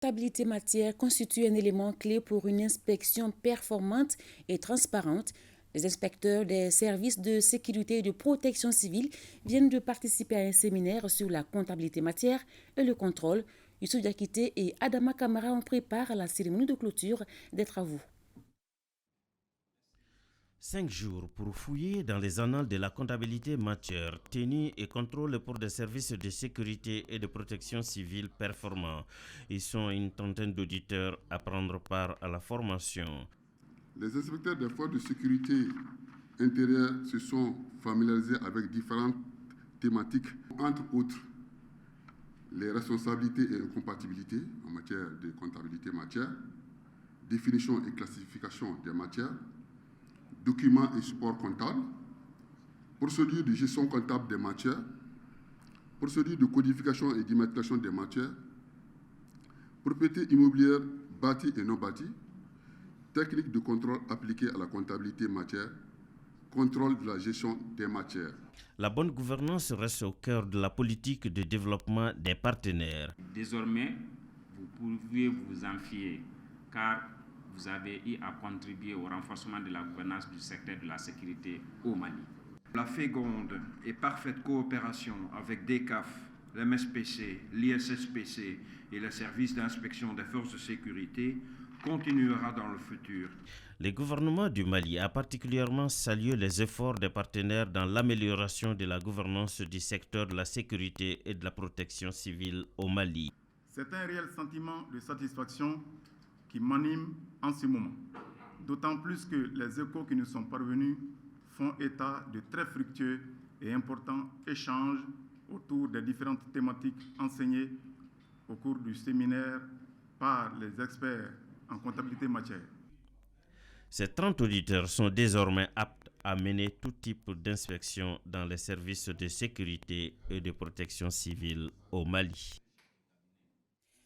Comptabilité matière constitue un élément clé pour une inspection performante et transparente. Les inspecteurs des services de sécurité et de protection civile viennent de participer à un séminaire sur la comptabilité matière et le contrôle. Youssouf Diakité et Adama Kamara en préparent la cérémonie de clôture des travaux. 5 jours pour fouiller dans les annales de la comptabilité matière, tenue et contrôle pour des services de sécurité et de protection civile performants. Ils sont une trentaine d'auditeurs à prendre part à la formation. Les inspecteurs des forces de sécurité intérieure se sont familiarisés avec différentes thématiques, entre autres les responsabilités et incompatibilités en matière de comptabilité matière, définition et classification des matières, documents et supports comptables, procédure de gestion comptable des matières, procédure de codification et d'immatriculation des matières, propriété immobilière bâtie et non bâtie, technique de contrôle appliquée à la comptabilité matière, contrôle de la gestion des matières. La bonne gouvernance reste au cœur de la politique de développement des partenaires. Désormais, vous pouvez vous en fier, car vous avez eu à contribuer au renforcement de la gouvernance du secteur de la sécurité au Mali. La féconde et parfaite coopération avec DECAF, l'MSPC, l'ISSPC et le service d'inspection des forces de sécurité continuera dans le futur. Le gouvernement du Mali a particulièrement salué les efforts des partenaires dans l'amélioration de la gouvernance du secteur de la sécurité et de la protection civile au Mali. C'est un réel sentiment de satisfaction qui m'anime en ce moment, d'autant plus que les échos qui nous sont parvenus font état de très fructueux et importants échanges autour des différentes thématiques enseignées au cours du séminaire par les experts en comptabilité matière. Ces 30 auditeurs sont désormais aptes à mener tout type d'inspection dans les services de sécurité et de protection civile au Mali.